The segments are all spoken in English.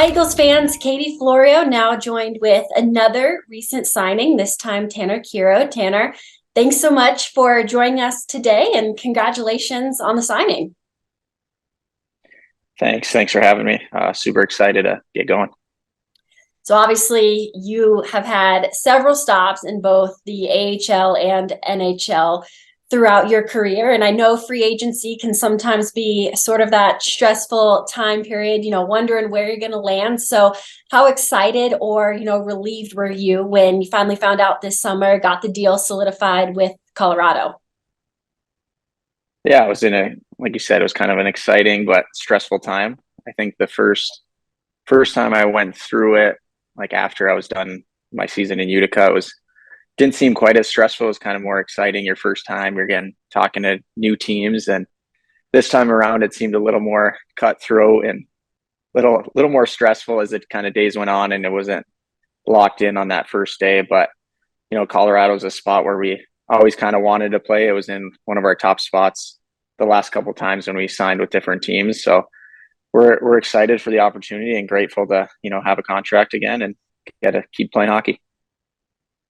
Hi, Eagles fans. Katie Florio now joined with another recent signing, this time Tanner Kero. Tanner, thanks so much for joining us today and congratulations on the signing. Thanks for having me. Super excited to get going. So obviously you have had several stops in both the AHL and NHL throughout your career. And I know free agency can sometimes be sort of that stressful time period, wondering where you're going to land. So how excited or, relieved were you when you finally found out this summer, got the deal solidified with Colorado? Yeah, I was like you said, it was kind of an exciting but stressful time. I think the first time I went through it, like after I was done my season in Utica, it was didn't seem quite as stressful. It was kind of more exciting. Your first time, you're again talking to new teams, and this time around, it seemed a little more cutthroat and little more stressful as it kind of days went on, and it wasn't locked in on that first day. But Colorado's a spot where we always kind of wanted to play. It was in one of our top spots the last couple of times when we signed with different teams. So we're excited for the opportunity and grateful to have a contract again and get to keep playing hockey.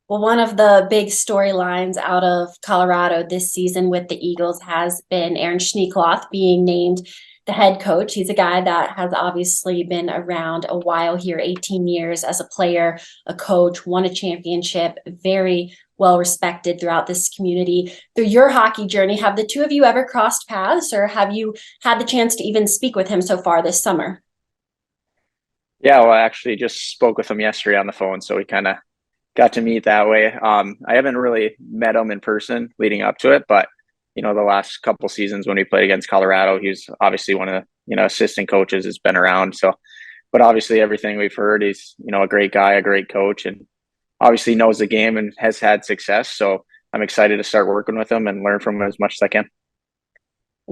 Well, one of the big storylines out of Colorado this season with the Eagles has been Aaron Schneekloth being named the head coach. He's a guy that has obviously been around a while here, 18 years as a player, a coach, won a championship, very well respected throughout this community. Through your hockey journey, have the two of you ever crossed paths, or have you had the chance to even speak with him so far this summer? Yeah, well, I actually just spoke with him yesterday on the phone, so we kind of got to meet that way. I haven't really met him in person leading up to it, but the last couple seasons when we played against Colorado, he was obviously one of the assistant coaches that's been around. So, but obviously everything we've heard, he's a great guy, a great coach, and obviously knows the game and has had success. So I'm excited to start working with him and learn from him as much as I can.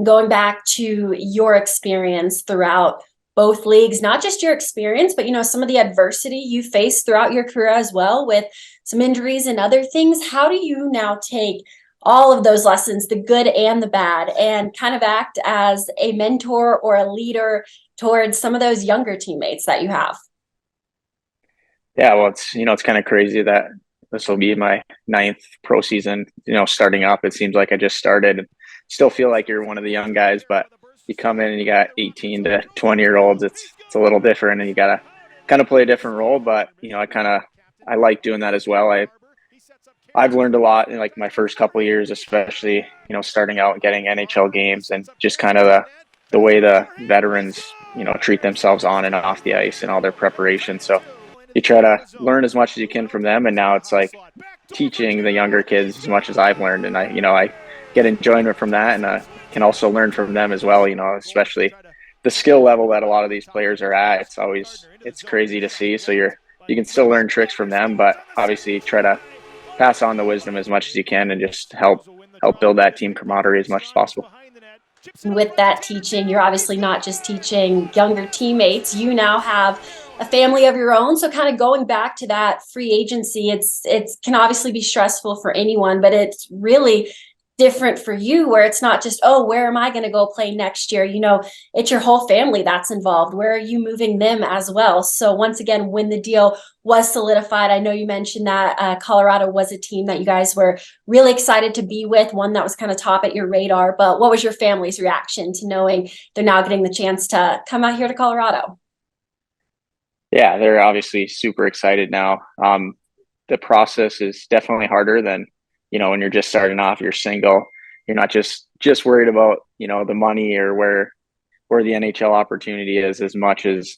Going back to your experience throughout both leagues, not just your experience, but some of the adversity you faced throughout your career as well, with some injuries and other things. How do you now take all of those lessons, the good and the bad, and kind of act as a mentor or a leader towards some of those younger teammates that you have? Yeah, well, it's kind of crazy that this will be my ninth pro season. Starting up, it seems like I just started. Still feel like you're one of the young guys, but you come in and you got 18 to 20-year-olds. It's a little different, and you gotta kind of play a different role. But I like doing that as well. I've learned a lot in like my first couple of years, especially starting out and getting NHL games, and just kind of the way the veterans treat themselves on and off the ice and all their preparation. So you try to learn as much as you can from them, and now it's like teaching the younger kids as much as I've learned, and I get enjoyment from that, and can also learn from them as well. Especially the skill level that a lot of these players are at. It's crazy to see. So you can still learn tricks from them, but obviously try to pass on the wisdom as much as you can and just help build that team camaraderie as much as possible. With that teaching, you're obviously not just teaching younger teammates, you now have a family of your own. So kind of going back to that free agency, it can obviously be stressful for anyone, but it's really different for you, where it's not just, oh, where am I going to go play next year? It's your whole family that's involved. Where are you moving them as well? So once again, when the deal was solidified, I know you mentioned that Colorado was a team that you guys were really excited to be with, one that was kind of top at your radar. But what was your family's reaction to knowing they're now getting the chance to come out here to Colorado? Yeah, they're obviously super excited now. The process is definitely harder than when you're just starting off. You're single. You're not just worried about the money or where the NHL opportunity is, as much as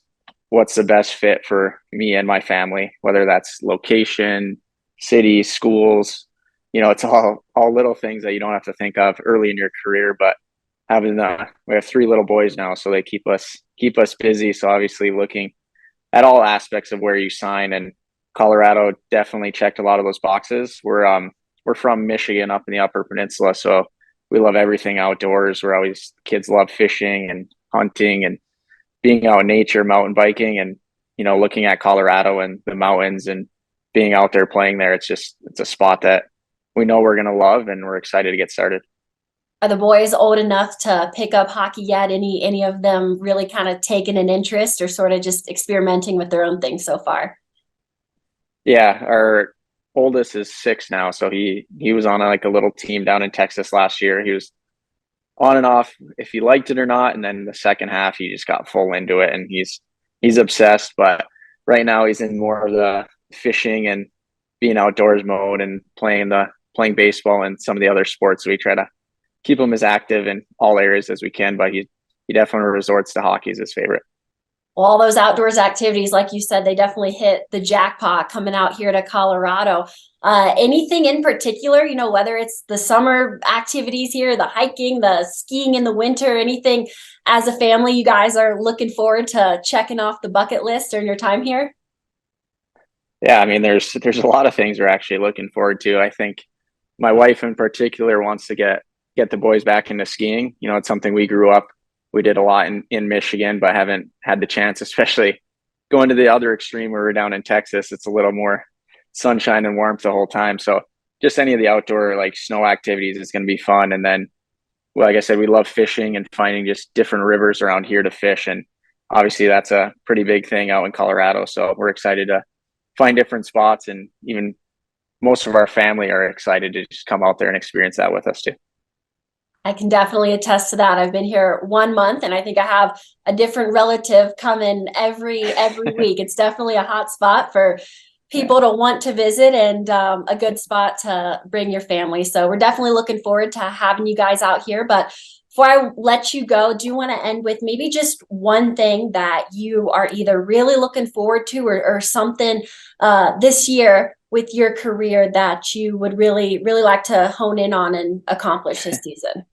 what's the best fit for me and my family, whether that's location, city, schools. It's all little things that you don't have to think of early in your career. But we have three little boys now, so they keep us busy. So obviously looking at all aspects of where you sign, and Colorado definitely checked a lot of those boxes. We're from Michigan up in the Upper Peninsula, so we love everything outdoors. Kids love fishing and hunting and being out in nature, mountain biking, and looking at Colorado and the mountains and being out there playing there. It's a spot that we know we're going to love, and we're excited to get started. Are the boys old enough to pick up hockey yet? Any of them really kind of taking an interest or sort of just experimenting with their own thing so far? Yeah, our oldest is 6 now, so he was on like a little team down in Texas last year. He was on and off if he liked it or not, and then the second half he just got full into it, and he's obsessed. But right now he's in more of the fishing and being outdoors mode and playing baseball and some of the other sports. We try to keep him as active in all areas as we can, but he definitely resorts to hockey as his favorite. Well, all those outdoors activities, like you said, they definitely hit the jackpot coming out here to Colorado. Anything in particular, whether it's the summer activities here, the hiking, the skiing in the winter, anything as a family you guys are looking forward to checking off the bucket list during your time here? Yeah, I mean, there's a lot of things we're actually looking forward to. I think my wife in particular wants to get the boys back into skiing. It's something we grew up. We did a lot in Michigan, but haven't had the chance, especially going to the other extreme where we're down in Texas. It's a little more sunshine and warmth the whole time. So just any of the outdoor like snow activities is going to be fun. And then, well, like I said, we love fishing and finding just different rivers around here to fish. And obviously that's a pretty big thing out in Colorado. So we're excited to find different spots, and even most of our family are excited to just come out there and experience that with us too. I can definitely attest to that. I've been here 1 month, and I think I have a different relative coming every week. It's definitely a hot spot for Yeah. people to want to visit, and a good spot to bring your family. So we're definitely looking forward to having you guys out here. But before I let you go, do you want to end with maybe just one thing that you are either really looking forward to, or something this year with your career that you would really, really like to hone in on and accomplish this season?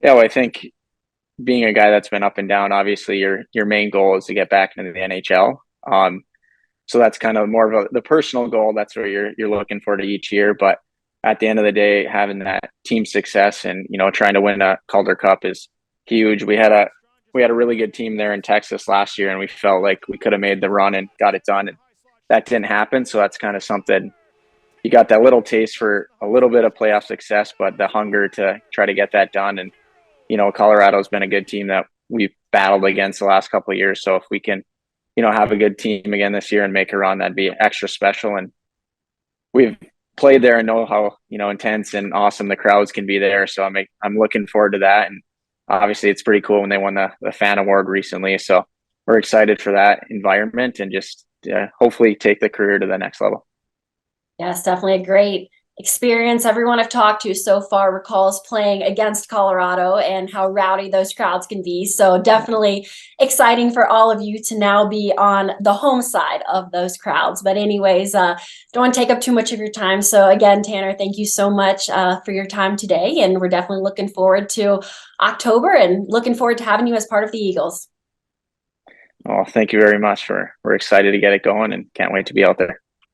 Yeah, well, I think being a guy that's been up and down, obviously your main goal is to get back into the NHL. So that's kind of more of the personal goal. That's what you're looking for to each year. But at the end of the day, having that team success and trying to win a Calder Cup is huge. We had a really good team there in Texas last year, and we felt like we could have made the run and got it done, and that didn't happen. So that's kind of something you got that little taste for a little bit of playoff success, but the hunger to try to get that done. And Colorado's been a good team that we've battled against the last couple of years. So if we can, have a good team again this year and make a run, that'd be extra special. And we've played there and know how, intense and awesome the crowds can be there. So I'm looking forward to that. And obviously it's pretty cool when they won the fan award recently. So we're excited for that environment and just hopefully take the career to the next level. Yes, definitely a great experience. Everyone I've talked to so far recalls playing against Colorado and how rowdy those crowds can be. So definitely exciting for all of you to now be on the home side of those crowds. But anyways, don't want to take up too much of your time. So again, Tanner, thank you so much for your time today. And we're definitely looking forward to October and looking forward to having you as part of the Eagles. Well, thank you very much. We're excited to get it going and can't wait to be out there.